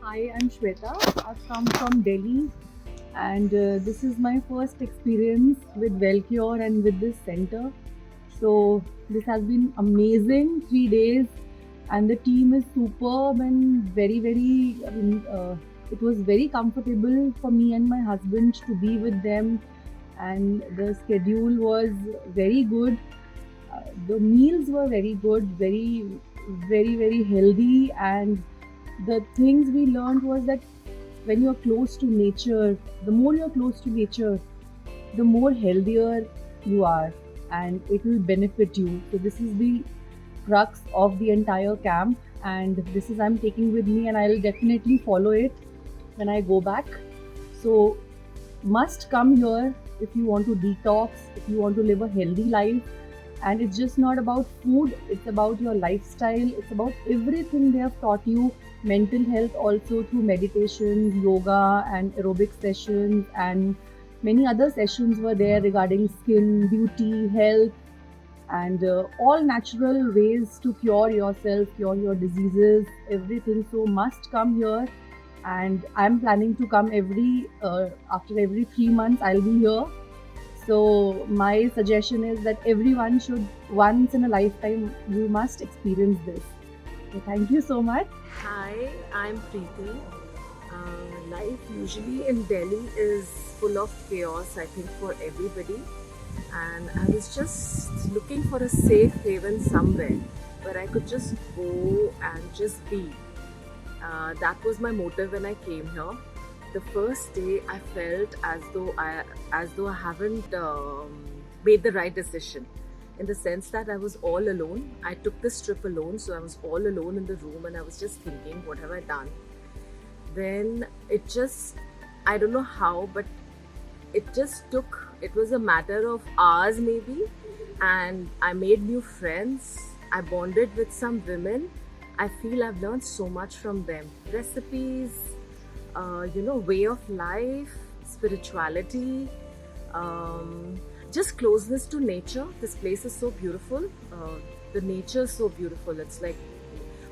Hi, I'm Shweta. I've come from Delhi, and this is my first experience with WellCure and with this center. So, this has been amazing 3 days, and the team is superb and very, it was very comfortable for me and my husband to be with them, and the schedule was very good. The meals were very good, very healthy, and the things we learned was that when you're close to nature, the more you're close to nature, the more healthier you are, and it will benefit you. So this is the crux of the entire camp, and this is I'm taking with me, and I'll definitely follow it when I go back. So must come here if you want to detox, if you want to live a healthy life. And it's just not about food, it's about your lifestyle, it's about everything they have taught you. Mental health also through meditation, yoga, and aerobic sessions, and many other sessions were there regarding skin, beauty, health, and all natural ways to cure yourself, cure your diseases, everything. So must come here, and I'm planning to come every after every 3 months. I'll be here. So my suggestion is that everyone should once in a lifetime you must experience this. So thank you so much. Hi, I'm Preeti. Life usually in Delhi is full of chaos, I think, for everybody. And I was just looking for a safe haven somewhere where I could just go and just be. That was my motive when I came here. The first day, I felt as though I haven't made the right decision. In the sense that I was all alone. I took this trip alone, so I was all alone in the room, and I was just thinking, what have I done? Then I don't know how, but it was a matter of hours maybe, and I made new friends. I bonded with some women. I feel I've learned so much from them. Recipes, way of life, spirituality, just closeness to nature. This place is so beautiful. The nature is so beautiful. It's like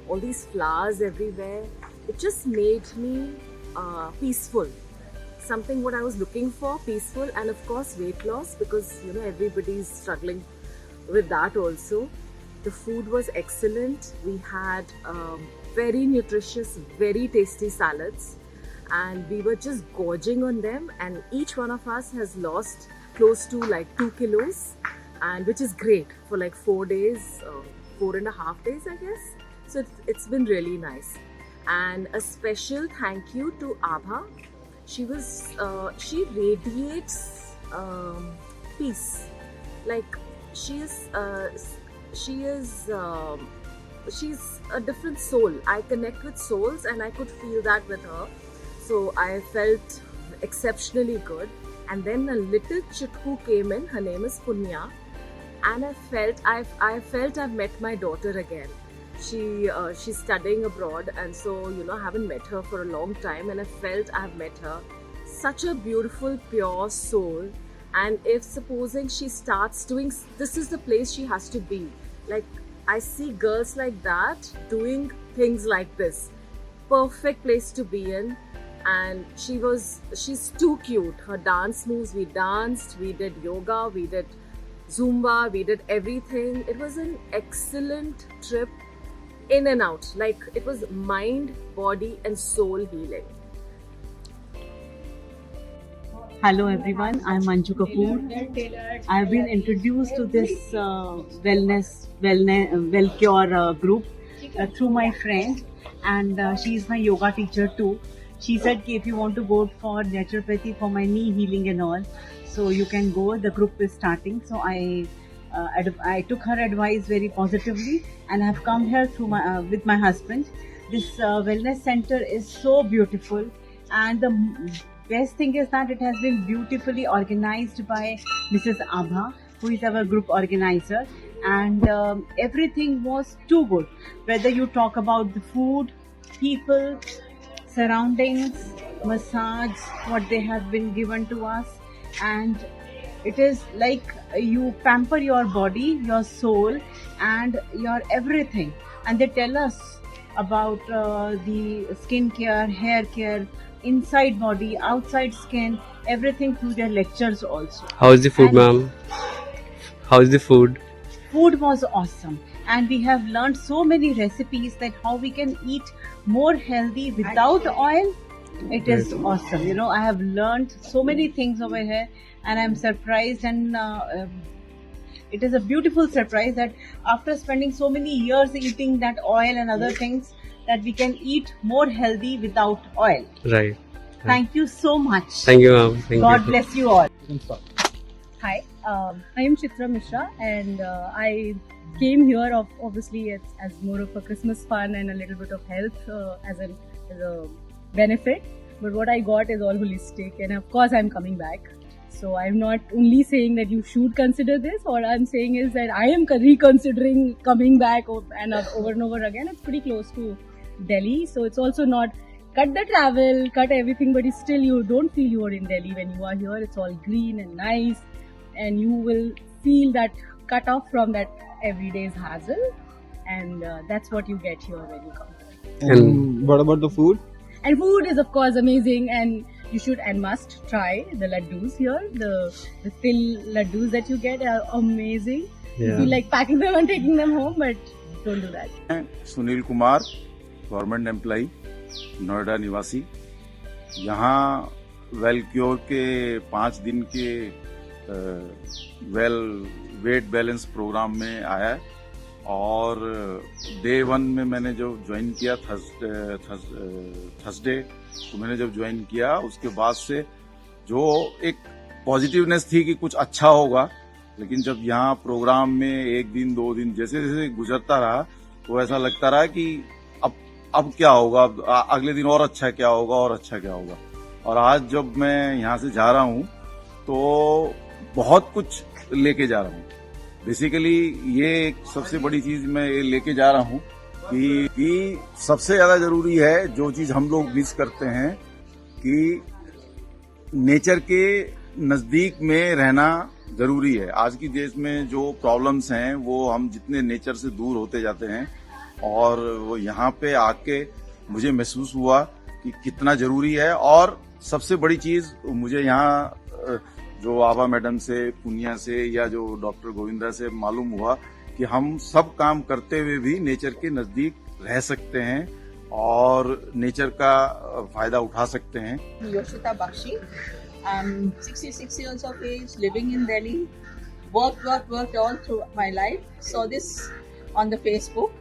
all these flowers everywhere. It just made me peaceful. Something what I was looking for, peaceful, and of course weight loss, because everybody's struggling with that also. The food was excellent. We had very nutritious, very tasty salads, and we were just gorging on them. And each one of us has lost close to like 2 kilos, and which is great for like 4 days, 4.5 days, I guess. So it's been really nice. And a special thank you to Abha. She radiates peace. Like she is she's a different soul. I connect with souls, and I could feel that with her. So I felt exceptionally good. And then a little chutku came in. Her name is Punya, and I felt I've met my daughter again. She's studying abroad, and so I haven't met her for a long time, and I felt I've met her. Such a beautiful, pure soul. And if supposing she starts doing, this is the place she has to be. Like, I see girls like that doing things like this. Perfect place to be in. And she's too cute. Her dance moves, we danced, we did yoga, we did Zumba, we did everything. It was an excellent trip, in and out. Like, it was mind, body, and soul healing. Hello everyone, I'm Manju Kapoor. I've been introduced to this WellCure group through my friend, and she's my yoga teacher too. She said कि if you want to go for naturopathy for my knee healing and all, so you can go. The group is starting, so I took her advice very positively, and I've come here through with my husband. This wellness center is so beautiful, and the best thing is that it has been beautifully organized by Mrs. Abha, who is our group organizer, and everything was too good. Whether you talk about the food, people, surroundings, massage, what they have been given to us, and it is like you pamper your body, your soul, and your everything. And they tell us about the skin care, hair care, inside body, outside skin, everything through their lectures also. How is the food, And ma'am? How is the food? food was awesome, and we have learned so many recipes that how we can eat more healthy without oil. It is awesome. You know, I have learned so many things over here, and I'm surprised. And it is a beautiful surprise that after spending so many years eating that oil and other things, that we can eat more healthy without oil. Right. Thank you so much. Thank you, ma'am. Thank God you. bless you all. Hi, I am Chitra Mishra, and I came here obviously as more of a Christmas fun and a little bit of health as a benefit. But what I got is all holistic, and of course I'm coming back. So I'm not only saying that you should consider this. All I'm saying is that I am reconsidering coming back over and over again. It's pretty close to Delhi, so it's also not cut the travel, cut everything, but it's still you don't feel you are in Delhi when you are here. It's all green and nice, and you will feel that cut off from that everyday's hassle, and that's what you get here when you come. And what about the food? And food is of course amazing, and you should and must try the laddus here. The til laddus that you get are amazing. You yeah. feel like packing them and taking them home, but don't do that. Sunil Kumar, government employee, Noida निवासी। यहाँ वेलक्योर के 5 दिन के wait balance programme में आया है, और day 1 में मैंने जो ज्वाइन किया थर्सडे तो मैंने जब ज्वाइन किया, उसके बाद से जो एक पॉजिटिवनेस थी कि कुछ अच्छा होगा, लेकिन जब यहाँ प्रोग्राम में 1 दिन 2 दिन जैसे जैसे गुजरता रहा तो ऐसा लगता रहा कि अब क्या होगा, अगले दिन और अच्छा क्या होगा और अच्छा क्या होगा। और आज जब मैं यहाँ से जा रहा हूँ तो बहुत कुछ लेके जा रहा हूँ। बेसिकली ये एक सबसे बड़ी चीज मैं ये लेके जा रहा हूँ कि सबसे ज्यादा जरूरी है जो चीज हम लोग मिस करते हैं कि नेचर के नजदीक में रहना जरूरी है। आज की देश में जो प्रॉब्लम्स हैं वो हम जितने नेचर से दूर होते जाते हैं, और वो यहाँ पे आके मुझे महसूस हुआ कि कितना जरूरी है। और सबसे बड़ी चीज मुझे यहाँ जो आभा मैडम से, पुनिया से या जो डॉक्टर गोविंदा से मालूम हुआ कि हम सब काम करते हुए भी नेचर के नजदीक रह सकते हैं और नेचर का फायदा उठा सकते हैं। Yoshita Bakshi. I'm 66 years of age, living in Delhi. Worked all through my life. Saw this on the Facebook,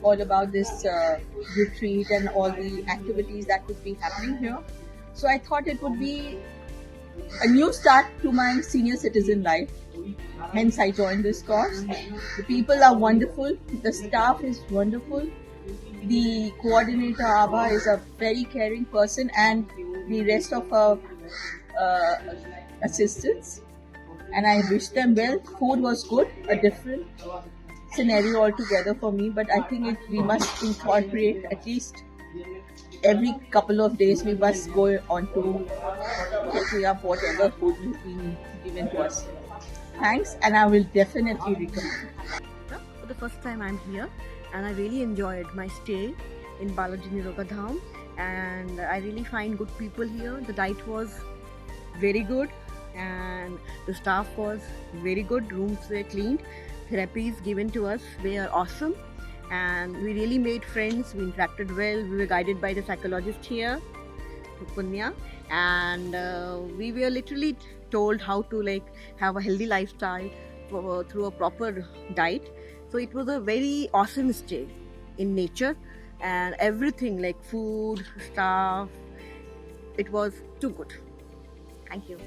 all about this retreat and all the activities that would be happening here. So I thought it would be a new start to my senior citizen life. Hence I joined this course. The people are wonderful. The staff is wonderful. The coordinator Abha is a very caring person, and the rest of our assistants. And I wish them well. Food was good, a different scenario altogether for me, but I think we must incorporate at least every couple of days we must go on to picking up whatever food is being given to us. Thanks, and I will definitely recommend. For the first time I'm here, and I really enjoyed my stay in Balaji Niroga Dham, and I really find good people here. The diet was very good and the staff was very good. Rooms were cleaned, therapies given to us were awesome, and we really made friends. We interacted well. We were guided by the psychologist here, Punya, and we were literally told how to have a healthy lifestyle through a proper diet. So it was a very awesome stay in nature, and everything like food, staff, it was too good. Thank you.